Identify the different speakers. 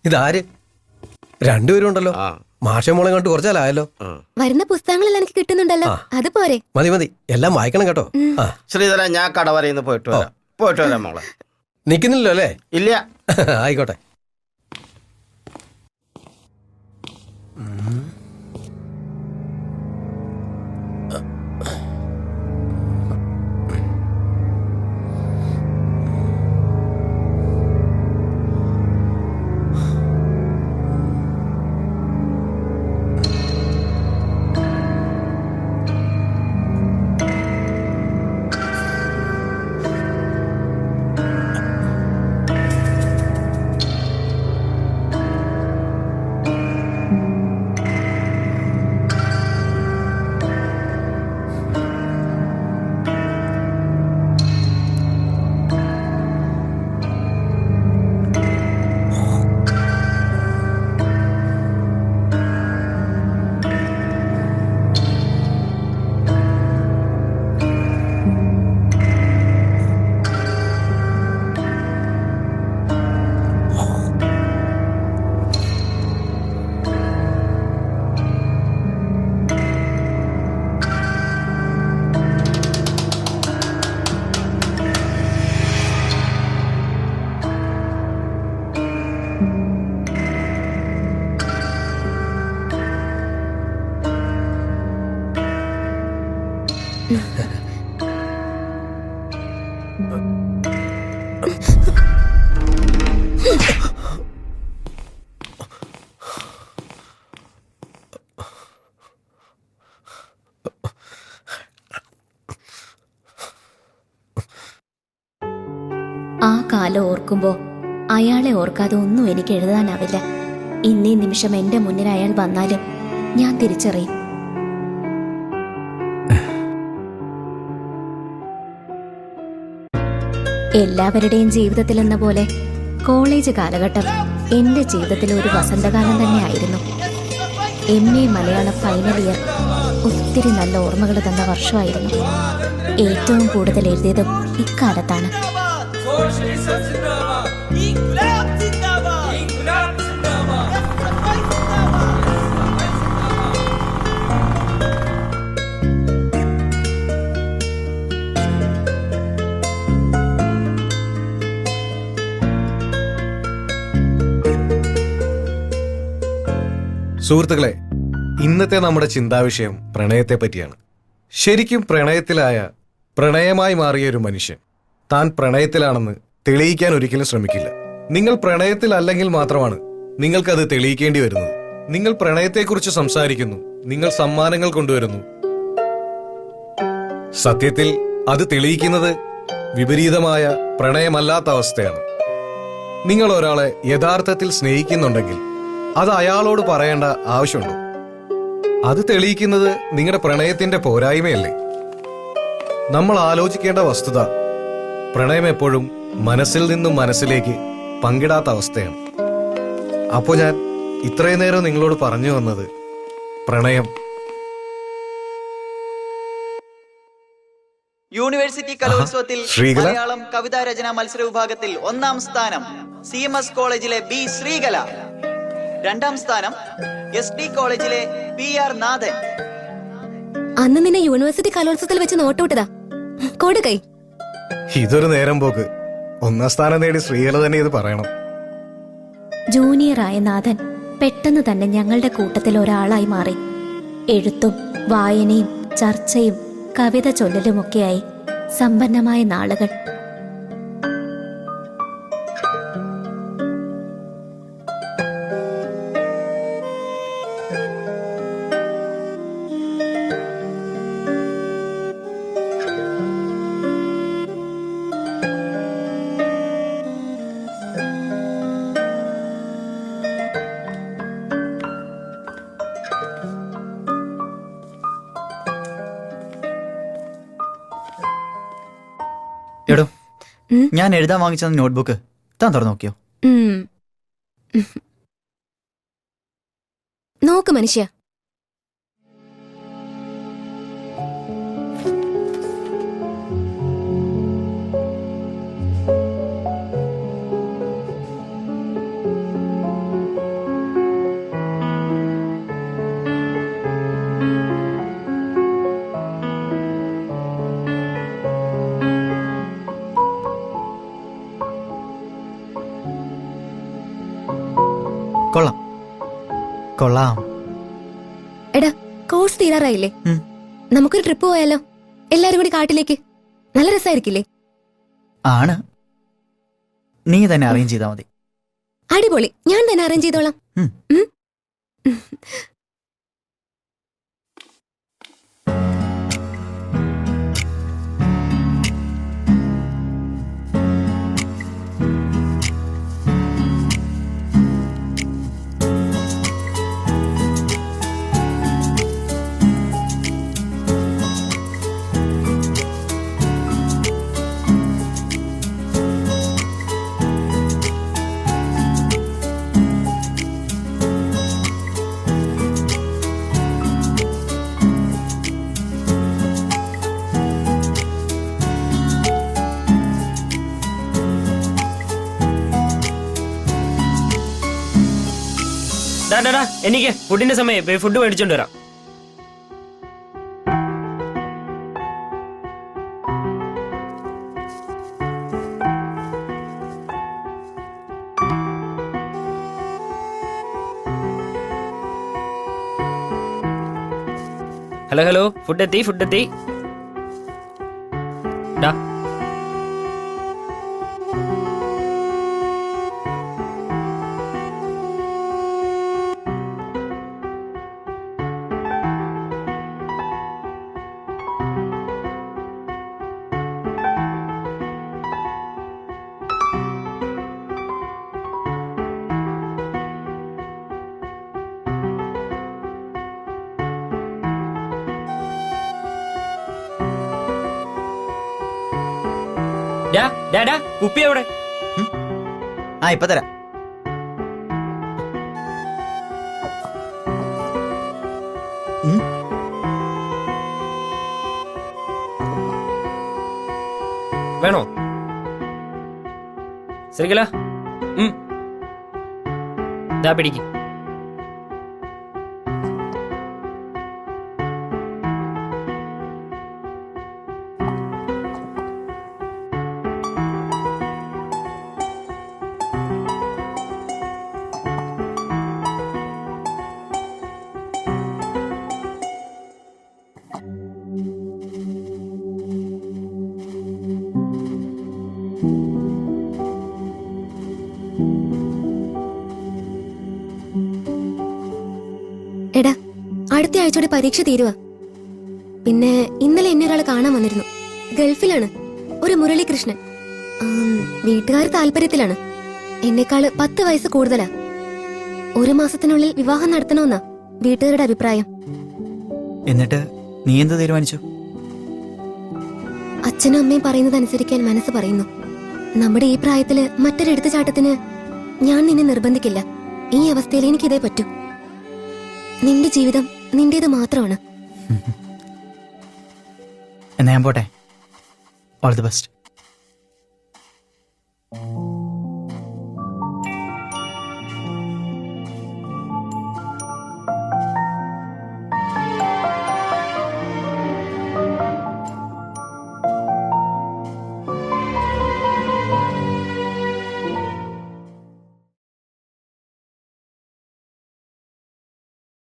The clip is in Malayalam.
Speaker 1: ഇതാര്? രണ്ടുപേരും ഉണ്ടല്ലോ. മാഷെ മോളെ കണ്ട് കുറച്ചാലായല്ലോ.
Speaker 2: വരുന്ന പുസ്തകങ്ങളെല്ലാം എനിക്ക് കിട്ടുന്നുണ്ടല്ലോ, അത് പോരെ?
Speaker 1: മതി മതി, എല്ലാം വായിക്കണം കേട്ടോ.
Speaker 3: ശ്രീധര, ഞാൻ കടവരയിന്ന് പോയിട്ട് വരാം മോളെ.
Speaker 1: നിക്കുന്നില്ലല്ലോ അല്ലേ?
Speaker 3: ഇല്ല.
Speaker 1: ആയിക്കോട്ടെ.
Speaker 2: ആ കാലം ഓർക്കുമ്പോ അയാളെ ഓർക്കാതെ ഒന്നും എനിക്ക് എഴുതാനാവില്ല. ഇന്നീ നിമിഷം എന്റെ മുന്നിൽ അയാൾ വന്നാലും ഞാൻ തിരിച്ചറിയും. എല്ലാവരുടെയും ജീവിതത്തിൽ എന്ന പോലെ കോളേജ് കാലഘട്ടം എന്റെ ജീവിതത്തിലെ ഒരു വസന്തകാലം തന്നെയായിരുന്നു. MA മലയാളം ഫൈനൽ ഇയർ ഒത്തിരി നല്ല ഓർമ്മകൾ തന്ന വർഷമായിരുന്നു. ഏറ്റവും കൂടുതൽ എഴുതിയതും ഇക്കാലത്താണ്.
Speaker 4: സുഹൃത്തുക്കളെ, ഇന്നത്തെ നമ്മുടെ ചിന്താവിഷയം പ്രണയത്തെ പറ്റിയാണ്. ശരിക്കും പ്രണയത്തിലായ, പ്രണയമായി മാറിയ ഒരു മനുഷ്യൻ താൻ പ്രണയത്തിലാണെന്ന് തെളിയിക്കാൻ ഒരിക്കലും ശ്രമിക്കില്ല. നിങ്ങൾ പ്രണയത്തിലല്ലെങ്കിൽ മാത്രമാണ് നിങ്ങൾക്കത് തെളിയിക്കേണ്ടി വരുന്നത്. നിങ്ങൾ പ്രണയത്തെക്കുറിച്ച് സംസാരിക്കുന്നു, നിങ്ങൾ സമ്മാനങ്ങൾ കൊണ്ടുവരുന്നു. സത്യത്തിൽ അത് തെളിയിക്കുന്നത് വിപരീതമായ പ്രണയമല്ലാത്ത അവസ്ഥയാണ്. നിങ്ങൾ ഒരാളെ യഥാർത്ഥത്തിൽ സ്നേഹിക്കുന്നുണ്ടെങ്കിൽ അത് അയാളോട് പറയേണ്ട ആവശ്യമുണ്ടോ? അത് തെളിയിക്കുന്നത് നിങ്ങളുടെ പ്രണയത്തിന്റെ പോരായ്മയല്ലേ? നമ്മൾ ആലോചിക്കേണ്ട വസ്തുത, പ്രണയം എപ്പോഴും മനസ്സിൽ നിന്നും മനസ്സിലേക്ക് പങ്കിടാത്ത അവസ്ഥയാണ്. അപ്പോ ഞാൻ ഇത്രയും നേരം നിങ്ങളോട് പറഞ്ഞു വന്നത് പ്രണയം.
Speaker 5: യൂണിവേഴ്സിറ്റി കലോത്സവത്തിൽ മലയാളം കവിതാ രചന മത്സര വിഭാഗത്തിൽ 1ാം സ്ഥാനം CMS കോളേജിലെ B ശ്രീകല, 2ാം സ്ഥാനം SD കോളേജിലെ PR നാഥൻ.
Speaker 2: അന്ന് നിന്നെ യൂണിവേഴ്സിറ്റി കലോത്സവത്തിൽ വെച്ച് നോട്ടുവിട്ടതാ. കൊടുക്കൈ.
Speaker 4: ഇതൊരു നേരം പോക്ക്. 1ാം സ്ഥാനം നേടി ശ്രീകല തന്നെ ഇത് പറയണം.
Speaker 2: ജൂനിയറായ നാഥൻ പെട്ടെന്ന് തന്നെ ഞങ്ങളുടെ കൂട്ടത്തിൽ ഒരാളായി മാറി. എഴുത്തും വായനയും ചർച്ചയും കവിത ചൊല്ലലുമൊക്കെയായി സമ്പന്നമായ നാളുകൾ.
Speaker 5: എടോ, ഞാൻ എഴുതാൻ വാങ്ങിച്ച നോട്ട്ബുക്ക് താൻ തുറന്നു നോക്കിയോ?
Speaker 2: നോക്ക് മനുഷ്യ.
Speaker 5: കൊള്ളാം കൊള്ളാം.
Speaker 2: എടാ കോഴ്സ് തീരാറായില്ലേ?
Speaker 5: ഉം.
Speaker 2: നമുക്കൊരു ട്രിപ്പ് പോയാലോ? എല്ലാരും കൂടി കാട്ടിലേക്ക്. നല്ല രസമായിരിക്കില്ലേ?
Speaker 5: ആണ്, നീ തന്നെ അറേഞ്ച് ചെയ്താൽ മതി.
Speaker 2: അടിപൊളി, ഞാൻ തന്നെ അറേഞ്ച് ചെയ്തോളാം.
Speaker 5: ഉം.
Speaker 2: ഉം.
Speaker 6: എനിക്ക് ഫുഡിന്റെ സമയം പോയി ഫുഡ് മേടിച്ചോണ്ട് വരാം. ഹലോ ഹലോ, ഫുഡ് എത്തി. ഡാ കുപ്പി എവിടെ?
Speaker 5: ആ ഇപ്പൊ തരാം.
Speaker 6: വേണോ ശ്രീകല? പിടിക്ക്.
Speaker 2: എടാ, അടുത്ത ആഴ്ചയോടെ പരീക്ഷ തീരുവാ. പിന്നെ ഇന്നലെ എന്നെ ഒരാൾ കാണാൻ വന്നിരുന്നു. ഗൾഫിലാണ്, ഒരു മുരളീകൃഷ്ണൻ. വീട്ടുകാർ താല്പര്യത്തിലാണ്. എന്നെക്കാള് 10 വയസ്സ് കൂടുതലാ. 1 മാസത്തിനുള്ളിൽ വിവാഹം നടത്തണമെന്നാ വീട്ടുകാരുടെ അഭിപ്രായം.
Speaker 5: എന്നിട്ട് നീ എന്ത് തീരുമാനിച്ചു?
Speaker 2: അച്ഛനും അമ്മയും പറയുന്നത് അനുസരിക്കാൻ മനസ്സ് പറയുന്നു. നമ്മുടെ ഈ പ്രായത്തില് മറ്റൊരു എടുത്തുചാട്ടത്തിന് ഞാൻ നിന്നെ നിർബന്ധിക്കില്ല. ഈ അവസ്ഥയിൽ എനിക്കിതേ പറ്റൂ. നിന്റെ ജീവിതം നിന്റേത് മാത്രമാണ്.
Speaker 5: എന്നാ ഞാൻ പോട്ടെ. All the best.